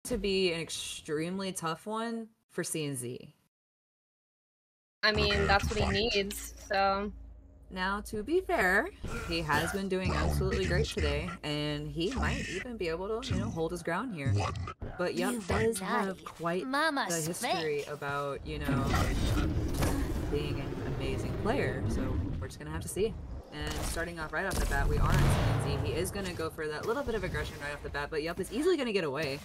to be an extremely tough one for CNZ. I mean, that's what he needs, so... Now, to be fair, he has been doing absolutely great today, and he might even be able to, hold his ground here. But Yup does have quite the history about, being an amazing player, so we're just gonna have to see. And starting off right off the bat, we are on CNZ. He is gonna go for that little bit of aggression right off the bat, but Yup is easily gonna get away.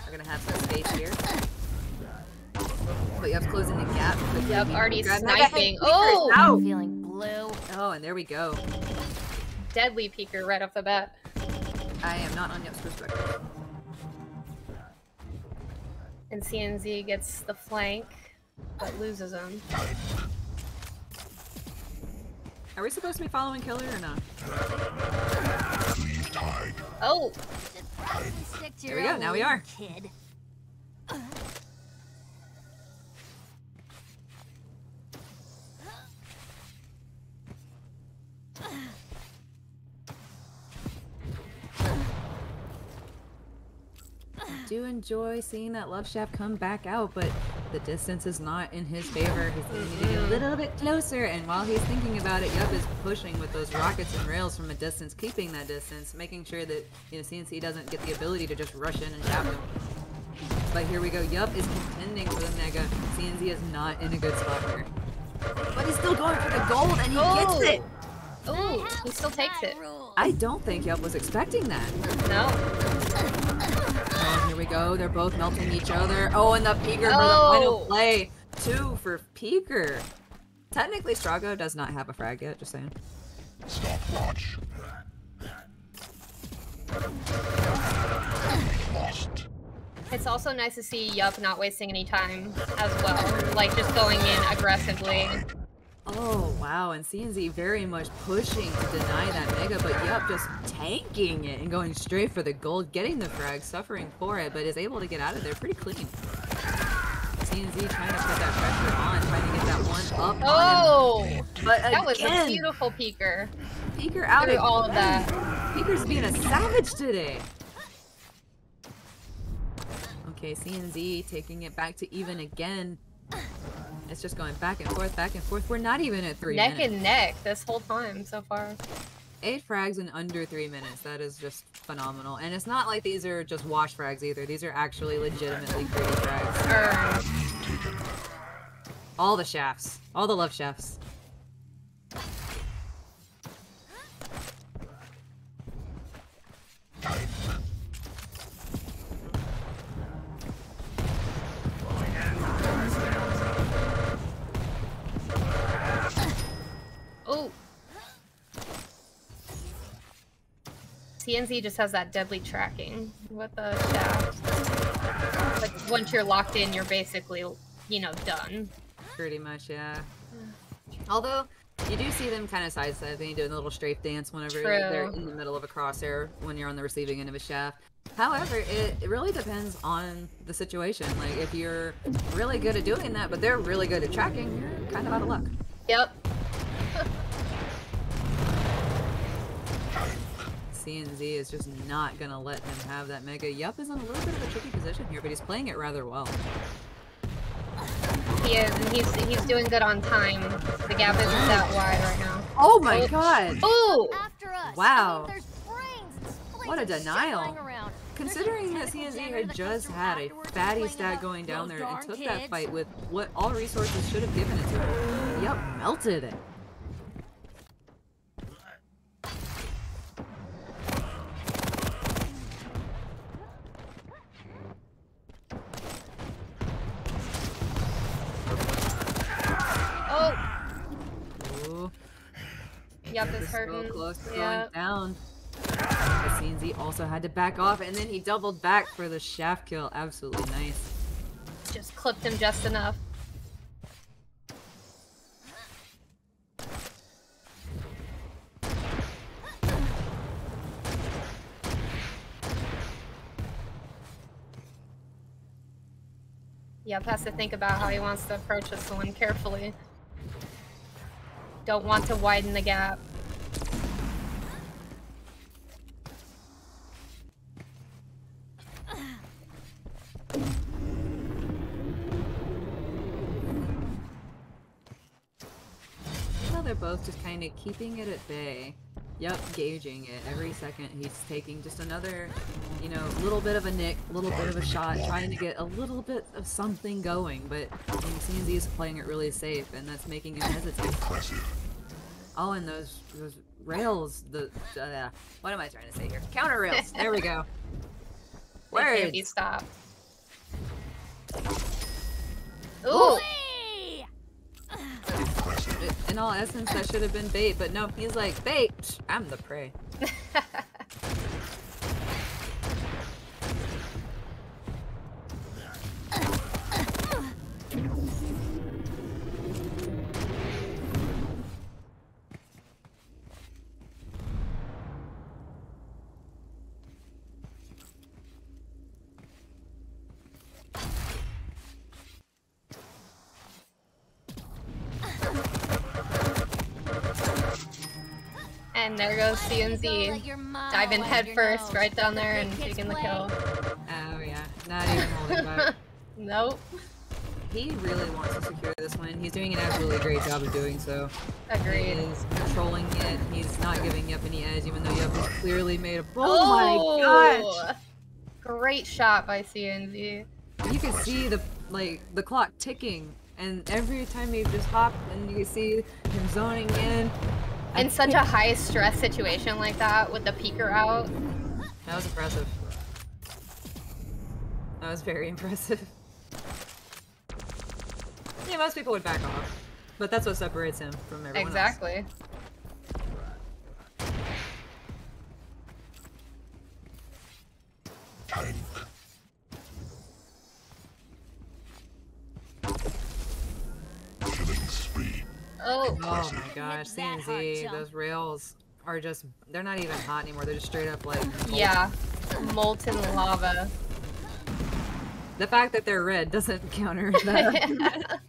We're gonna have some space here. But Yup's closing the gap. Yup, already sniping. Oh! I'm feeling blue. Oh, and there we go. Deadly peeker right off the bat. I am not on Yup's perspective. And CNZ gets the flank, but loses him. Are we supposed to be following Killer or not? Oh! There we go, now we are. Kid. I do enjoy seeing that Love Shaft come back out, but the distance is not in his favor. He's going to need to get a little bit closer, and while he's thinking about it, Yup is pushing with those rockets and rails from a distance, keeping that distance, making sure that CNC doesn't get the ability to just rush in and shaft him. But here we go. Yup is contending for the Mega. CNZ is not in a good spot here. But he's still going for the gold, and he gets it! Oh, he still takes it. I don't think Yup was expecting that. No. Oh, here we go. They're both melting each other. Oh, and the Peeker for the final play. 2 for Peeker. Technically, Strago does not have a frag yet, just saying. Stopwatch. Lost. It's also nice to see Yup not wasting any time as well. Like, just going in aggressively. Oh, wow. And CNZ very much pushing to deny that Mega, but Yup just tanking it and going straight for the gold, getting the frag, suffering for it, but is able to get out of there pretty clean. CNZ trying to put that pressure on, trying to get that one up on him. But that was a beautiful Peeker. Peeker out through all of that. Peeker's being a savage today. Okay, CNZ taking it back to even again. It's just going back and forth, back and forth. We're not even at 3 minutes. Neck and neck this whole time so far. 8 frags in under 3 minutes. That is just phenomenal. And it's not like these are just wash frags either. These are actually legitimately pretty frags. All the shafts. All the love shafts. Oh! CNZ just has that deadly tracking with the shaft. Like, once you're locked in, you're basically, done. Pretty much, yeah. Although, you do see them kind of sidestepping, doing a little strafe dance whenever they're in the middle of a crosshair when you're on the receiving end of a shaft. However, it really depends on the situation. Like, if you're really good at doing that, but they're really good at tracking, you're kind of out of luck. Yep. CNZ is just not gonna let him have that Mega. Yup is in a little bit of a tricky position here, but he's playing it rather well. He is, and he's doing good on time. The gap isn't that wide right now. Oh my god! Oh! Wow. What a denial. Considering that CNZ had just had a fatty stat going down there and took that fight with what all resources should have given it to him. Yup, melted it. Yup is hurting. So close to going down. But CNZ also had to back off, and then he doubled back for the shaft kill. Absolutely nice. Just clipped him just enough. Yup has to think about how he wants to approach this one carefully. Don't want to widen the gap. they're both just kind of keeping it at bay. Yep, gauging it. Every second he's taking just another, you know, little bit of a nick, a little bit of a shot, trying to get a little bit of something going, but CNZ is playing it really safe, and that's making him hesitate. Oh, and those rails, what am I trying to say here? Counter rails, there we go. They Words. can't be stopped. Ooh! In all essence, that should have been bait, but no, he's like, bait! I'm the prey. And there goes CNZ, diving head first right down there and taking the kill. Oh yeah, not even holding back. Nope. He really wants to secure this win. He's doing an absolutely great job of doing so. Agreed. He is controlling it. He's not giving Yup any edge, even though Yup has clearly made a. Oh my gosh! Great shot by CNZ. You can see the clock ticking, and every time he just hopped, and you can see him zoning in. In such a high stress situation like that, with the peeker out. That was impressive. That was very impressive. Yeah, most people would back off, but that's what separates him from everyone Exactly. Tank. Killing spree. Oh. Oh my gosh, CNZ, those rails are just, they're not even hot anymore, they're just straight up like... Yeah, molten lava. The fact that they're red doesn't counter that.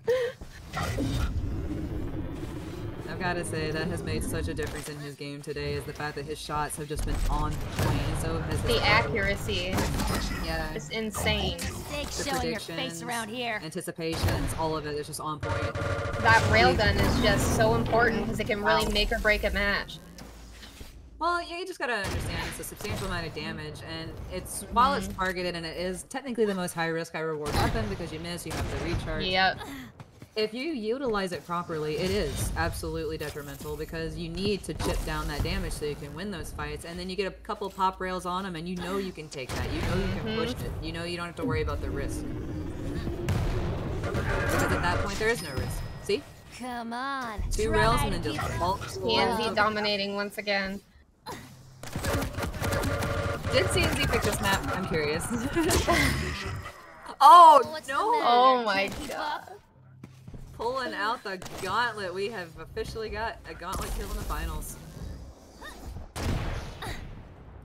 I've got to say, that has made such a difference in his game today, is the fact that his shots have just been on point, and so has The accuracy. Yeah. It's insane. The predictions, anticipations, all of it is just on point. That railgun is just so important because it can really make or break a match. Well, yeah, you just gotta understand it's a substantial amount of damage, and it's while it's targeted and it is technically the most high risk, high reward weapon because you miss, you have to recharge. Yep. If you utilize it properly, it is absolutely detrimental because you need to chip down that damage so you can win those fights, and then you get a couple pop rails on them and you know you can take that, you know you can push it, you know you don't have to worry about the risk. Because at that point there is no risk. See? Come on. 2 rails and then just bulk. CNZ dominating once again. Did CNZ pick this map? I'm curious. Oh no! Oh my god. Pulling out the gauntlet. We have officially got a gauntlet kill in the finals.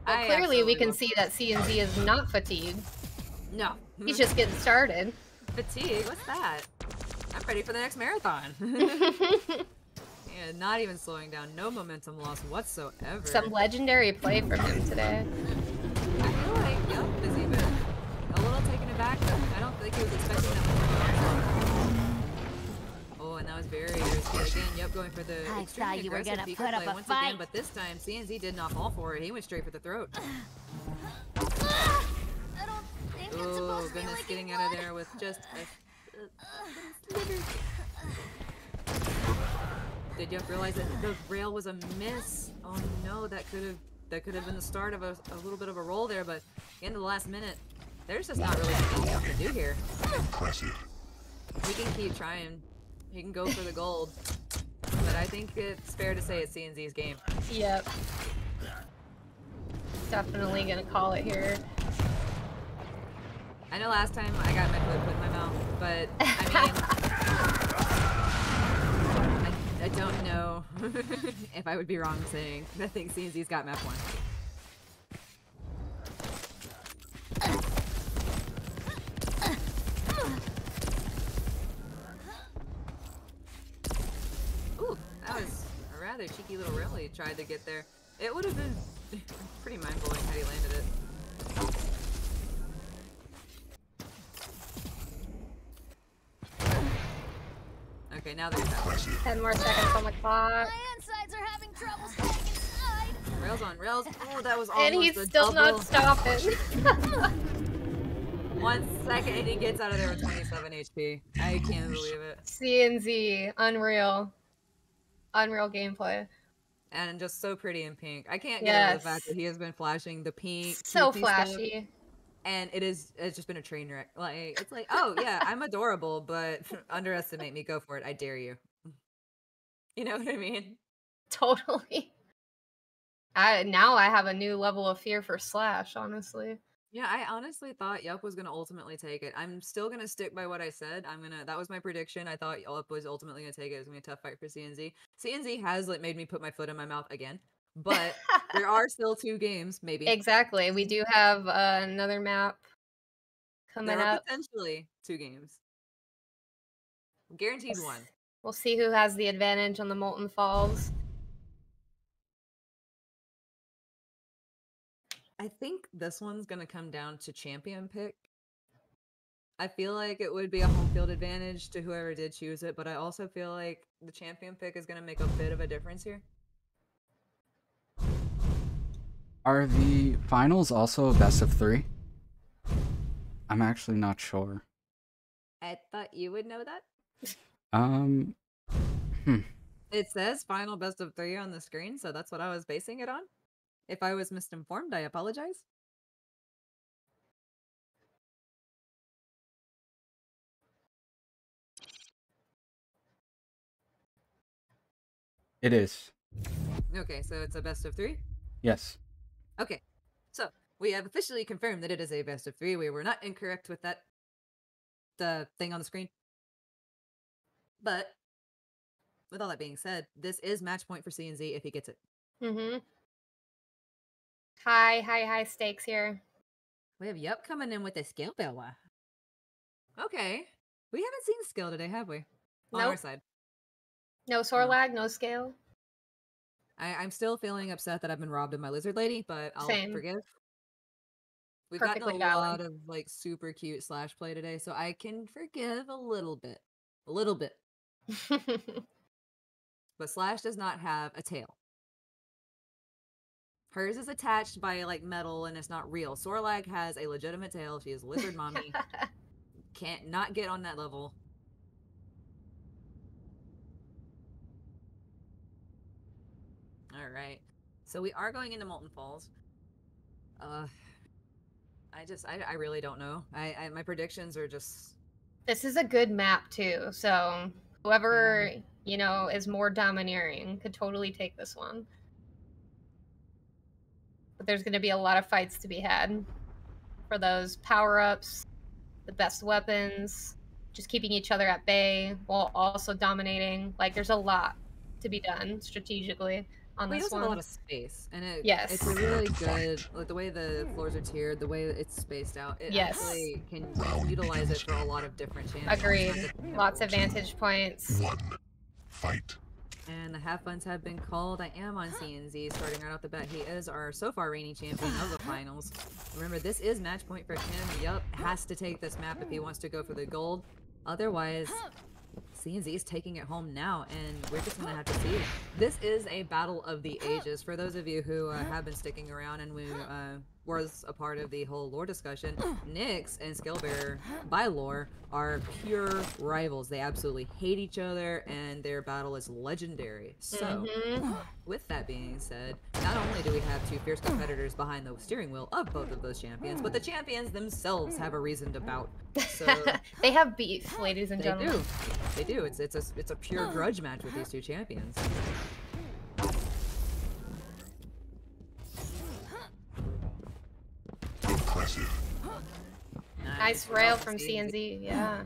Well, clearly we can see that CNZ is not fatigued. No. He's just getting started. Fatigue? What's that? I'm ready for the next marathon. Yeah, not even slowing down. No momentum loss whatsoever. Some legendary play from him today. I feel like Yup is even a little taken aback. I don't think he was expecting that much. Oh, and that was very risky. Again, Yup going for the extremely thought you were aggressive gonna peeker put up play a once fight. again, but this time CNZ did not fall for it. He went straight for the throat. I don't think I'm Oh, supposed to be goodness, licking getting out of blood. there with just a slither. Did you realize that the rail was a miss? Oh no, that could have been the start of a little bit of a roll there, but into the last minute, there's just not really anything else to do here. Impressive. He can keep trying. He can go for the gold. But I think it's fair to say it's CNZ's game. Yep. Definitely gonna call it here. I know last time I got my foot put in my mouth, but I mean, I don't know if I would be wrong saying I think CNZ's got map 1. Ooh, that was a rather cheeky little rail he tried to get there. It would have been pretty mind-blowing had he landed it. Okay, now they're down. Impressive. 10 more seconds on the clock. My insides are having trouble staying inside. Rails on rails. Oh, that was almost And he's a still double. not stopping. 1 second and he gets out of there with 27 HP. I can't believe it. CNZ, unreal. Unreal gameplay. And just so pretty in pink. I can't get over the fact Yes. that he has been flashing the pink. So cutesy stuff, flashy. and it's just been a train wreck. Like, it's like, oh yeah, I'm adorable, but underestimate me, go for it. I dare you. You know what I mean? Totally. Now I have a new level of fear for Slash, honestly. Yeah, I honestly thought Yup was gonna ultimately take it. I'm still gonna stick by what I said. That was my prediction. I thought Yup was ultimately gonna take it. It was gonna be a tough fight for CNZ. CNZ has like made me put my foot in my mouth again. But there are still 2 games, maybe. Exactly. We do have another map coming There are up. potentially 2 games. Guaranteed one. We'll see who has the advantage on the Molten Falls. I think this one's gonna come down to champion pick. I feel like it would be a home field advantage to whoever did choose it, but I also feel like the champion pick is gonna make a bit of a difference here. Are the finals also a best of 3? I'm actually not sure. I thought you would know that. It says final best of 3 on the screen, so that's what I was basing it on. If I was misinformed, I apologize. It is. Okay, so it's a best of 3? Yes. Okay, so we have officially confirmed that it is a best of 3. We were not incorrect with that, the thing on the screen. But with all that being said, this is match point for CNZ if he gets it. Mm-hmm. High stakes here. We have Yup coming in with a skill bill. Okay. We haven't seen skill today, have we? On our Nope. side. No sore lag, no scale. I'm still feeling upset that I've been robbed of my lizard lady, but I'll Same. forgive. We've Perfectly gotten a lot valid. of like super cute Slash play today, so I can forgive a little bit. A little bit. But Slash does not have a tail. Hers is attached by like metal and it's not real. Sorlag has a legitimate tail. She is lizard mommy. Can't not get on that level. All right. So we are going into Molten Falls. I really don't know. My predictions are just. This is a good map too, so whoever, you know, is more domineering could totally take this one. But there's going to be a lot of fights to be had for those power-ups, the best weapons, just keeping each other at bay while also dominating. Like, there's a lot to be done strategically on We this also one. have a lot of space, and Yes. it's a really good, like the way the floors are tiered, the way that it's spaced out. It Yes. actually can utilize it for a lot of different champions. Agreed. Lots of vantage points. 1. Fight. And the half funds have been called. I am on CNZ starting right off the bat. He is our so far reigning champion of the finals. Remember, this is match point for him. Yup, has to take this map if he wants to go for the gold. Otherwise, CNZ is taking it home now, and we're just gonna have to see. This is a battle of the ages. For those of you who have been sticking around and we was a part of the whole lore discussion, Nyx and Skillbearer, by lore, are pure rivals. They absolutely hate each other, and their battle is legendary. So, with that being said, not only do we have 2 fierce competitors behind the steering wheel of both of those champions, but the champions themselves have a reason to bout. So They have beef, ladies and they gentlemen. do. They do. It's a pure grudge match with these 2 champions. Impressive. Nice rail from CNZ, yeah.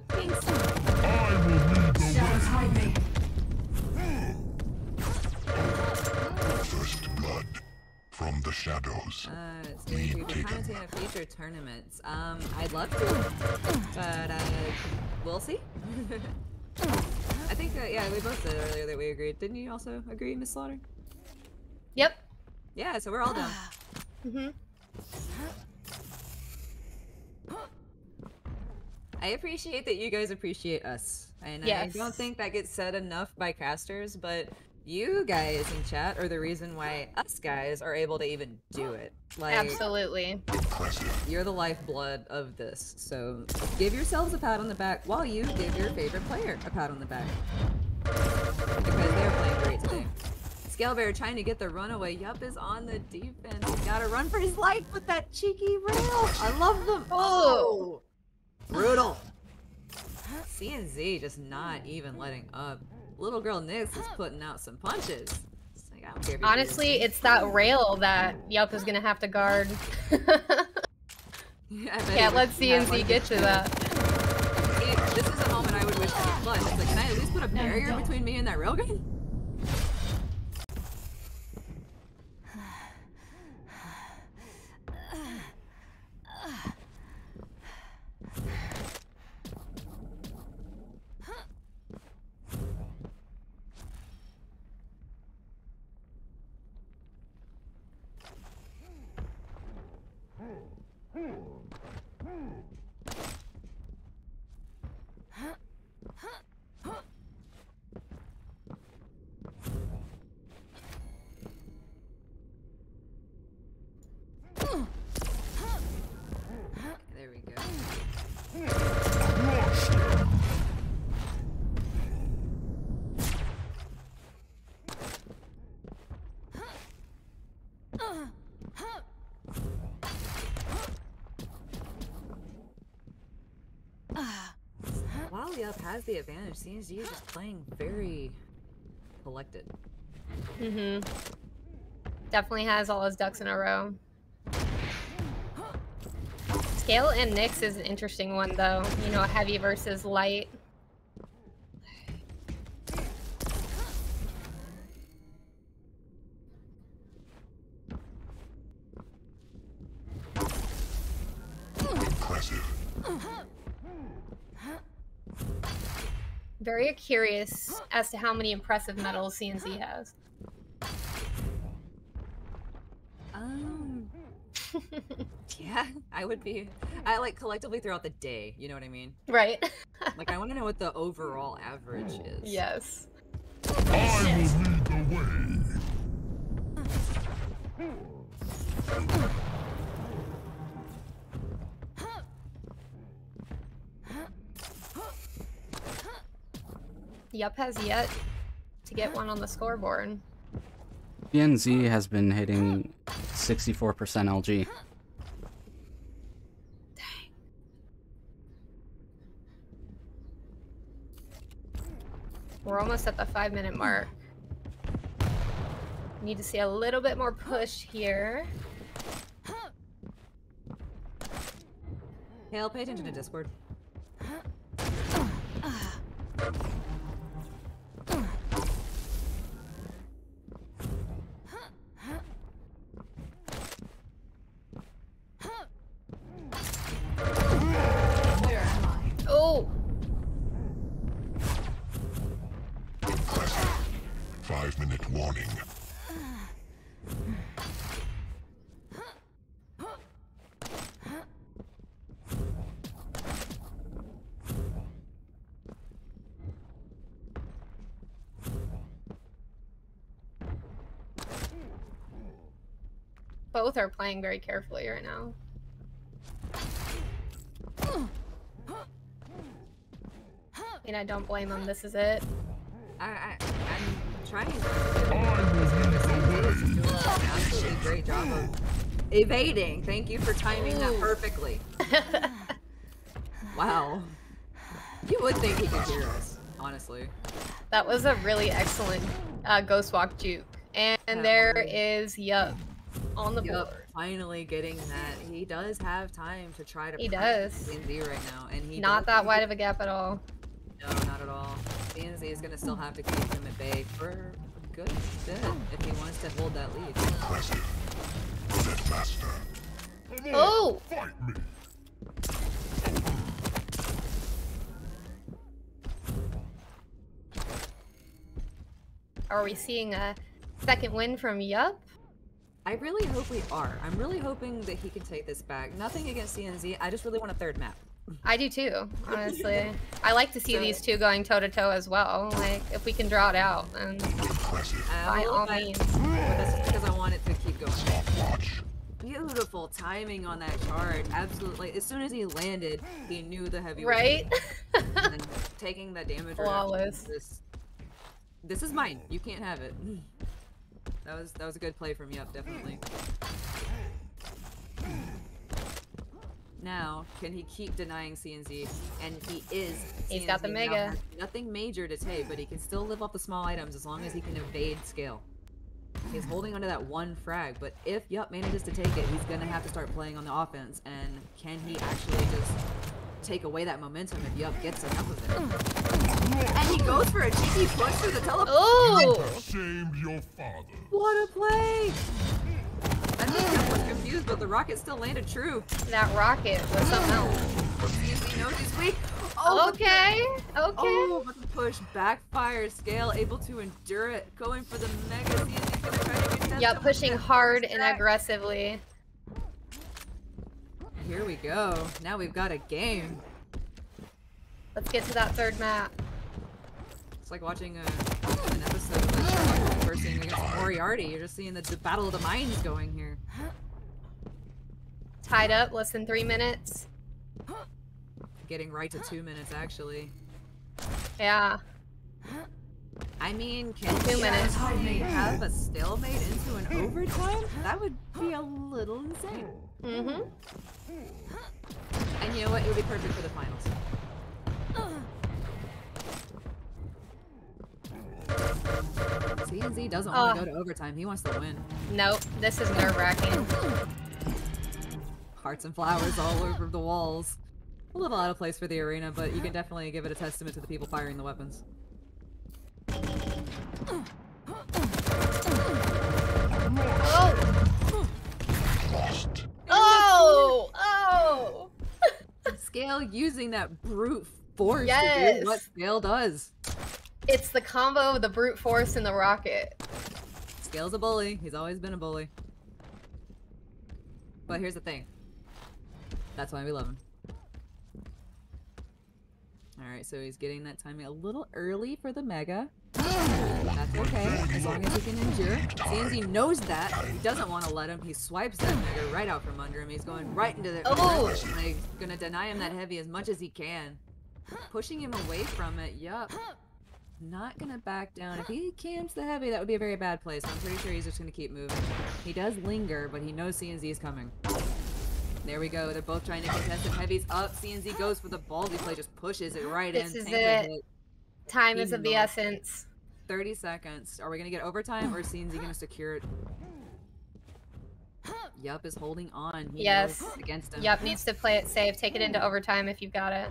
First blood from the shadows. It's going to be commentating on future tournaments. I'd love to, but we'll see. I think, yeah, we both said earlier that we agreed. Didn't you also agree, Miss Slaughter? Yep. Yeah, so we're all done. I appreciate that you guys appreciate us. And Yes. I don't think that gets said enough by casters, but you guys in chat are the reason why us guys are able to even do it. Like, Absolutely. you're the lifeblood of this. So give yourselves a pat on the back while you give your favorite player a pat on the back. Because they're playing great today. Scalebear trying to get the runaway. Yup is on the defense. He's gotta run for his life with that cheeky rail. I love them. Oh! Brutal. CNZ just not even letting up. Little girl Nyx is putting out some punches. It's like, I don't care if you Honestly, it's that rail that Yup is gonna have to guard. Yeah, Can't let CNZ get to that. This is a moment I would wish to clutch. It's like, can I at least put a barrier between me and that railgun? There we go. While Yup has the advantage, CNZ is just playing very collected. Mm-hmm. Definitely has all his ducks in a row. Scale and Nyx is an interesting one, though. You know, heavy versus light. Impressive. Very curious as to how many impressive medals CNZ has. Yeah, I would be. I like collectively throughout the day, you know what I mean? Right. Like, I want to know what the overall average is. Yes. I will lead the way. Yup has yet to get one on the scoreboard. PNZ has been hitting 64% LG. We're almost at the 5-minute mark. Need to see a little bit more push here. Hale, pay attention to Discord. Oh! 5-minute warning. Both are playing very carefully right now. And I don't blame them. This is it. I'm trying to do an absolutely great job of evading. Thank you for timing that perfectly. Wow. You would think he could hear us, honestly. That was a really excellent Ghost Walk juke. And there is Yup on the board. Finally getting that. He does have time to try to He press does. CNZ right now, and he Not does that wide of a gap at all. No, not at all. CNZ is gonna still have to keep him at bay for a good bit if he wants to hold that lead. Impressive. Set master. Oh! Fight me. Are we seeing a second win from Yup? I really hope we are. I'm really hoping that he can take this back. Nothing against CNZ. I just really want a third map. I do too, honestly. I like to see So- these two going toe to toe as well. Like, if we can draw it out, and by all means. That's because I want it to keep going. Stopwatch. Beautiful timing on that charge. Absolutely. As soon as he landed, he knew the heavy was Right? coming. And then taking the damage. Flawless. This is mine. You can't have it. That was a good play from Yup, definitely. Now, can he keep denying CNZ? And he is. He's got the CNZ now Mega. has nothing major to take, but he can still live off the small items as long as he can evade scale. He's holding onto that one frag, but if Yup manages to take it, he's gonna have to start playing on the offense. And can he actually just take away that momentum if Yup gets enough of it? And he goes for a cheeky push through the teleport. Oh! Shamed your father. What a play! I think Yup was confused, but the rocket still landed true. That rocket was something else. CNC knows he's weak. Oh, Okay, okay. Oh, but the push backfires. Scale able to endure it. Going for the Mega. CNC's gonna try to contest Yeah, it with pushing that hard push and back. aggressively. Here we go. Now we've got a game. Let's get to that third map. It's like watching an episode of the Sherlock Holmes person against Moriarty. You're just seeing the battle of the minds going here. Tied up, less than 3 minutes. Getting right to 2 minutes, actually. Yeah. I mean, can 2 minutes. they have a stalemate into an overtime? That would be a little insane. Mm-hmm. And you know what? It would be perfect for the finals. CNZ doesn't want to go to overtime. He wants to win. Nope, this is nerve-wracking. Hearts and flowers all over the walls. A little out of place for the arena, but you can definitely give it a testament to the people firing the weapons. Oh! Lost. Oh! Oh! Scale using that brute force to Yes. do what Scale does. It's the combo of the brute force and the rocket. Scale's a bully. He's always been a bully. But here's the thing. That's why we love him. Alright, so he's getting that timing a little early for the Mega. That's okay, as long as he can endure. CNZ knows that. He doesn't want to let him. He swipes that Mega right out from under him. He's going right into the... Oh! Like, gonna deny him that heavy as much as he can. Pushing him away from it, yup. Not gonna back down. If he camps the heavy, that would be a very bad play, so I'm pretty sure he's just gonna keep moving. He does linger, but he knows CNZ is coming. There we go. They're both trying to contest it. Heavy's up. CNZ goes for the ballsy play, just pushes it right in. This is Tank it. hit. Time He is of the knows. essence. 30 seconds. Are we gonna get overtime or is CNZ gonna secure it? Yup is holding on. He Yes. knows against him. Yup, needs to play it safe. Take it into overtime if you've got it.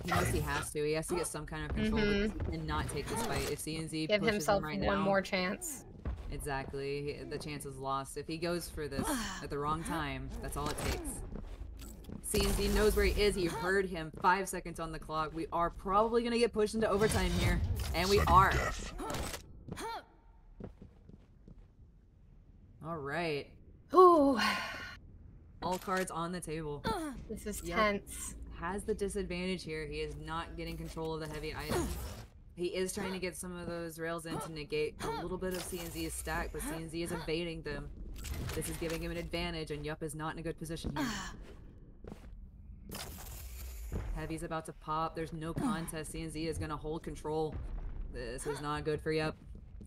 He knows he has to. He has to get some kind of control because he cannot take this fight. If CNZ Give pushes himself him right one now, more chance. exactly, the chance is lost. If he goes for this at the wrong time, that's all it takes. CNZ knows where he is. He heard him. 5 seconds on the clock. We are probably gonna get pushed into overtime here, and we are. Death. All right, Ooh, all cards on the table. this is Yup. tense. Has the disadvantage here. He is not getting control of the heavy item. He is trying to get some of those rails in to negate a little bit of CNZ's stack, but CNZ is evading them. This is giving him an advantage, and Yup is not in a good position here. Heavy's about to pop. There's no contest. CNZ is going to hold control. This is not good for Yup.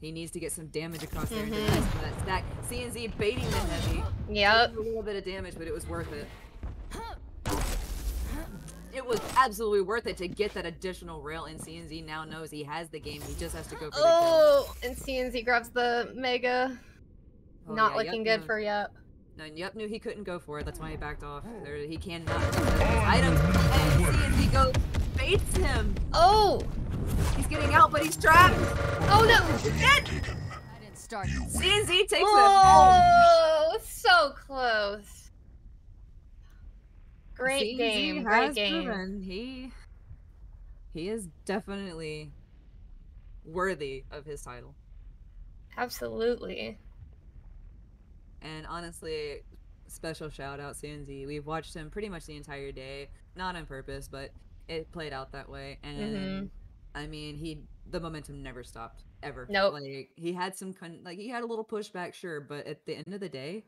He needs to get some damage across there and deny some of that stack. CNZ baiting the heavy. Yep. A little bit of damage, but it was worth it. It was absolutely worth it to get that additional rail, and CNZ now knows he has the game. He just has to go for the kill. Oh, and CNZ grabs the Mega. Oh, Not yeah, looking Yup good for Yup. No, Yup knew he couldn't go for it. That's why he backed off. He cannot get those items. And CNZ goes, baits him. Oh! He's getting out, but he's trapped. Oh no! He's dead. Taken. I didn't start. CNZ takes it. Oh, so close. Great CNZ game, has great game. proven he is definitely worthy of his title. Absolutely. And honestly, special shout out CNZ. We've watched him pretty much the entire day, not on purpose, but it played out that way. And I mean, the momentum never stopped ever. Nope. Like he had he had a little pushback, sure, but at the end of the day,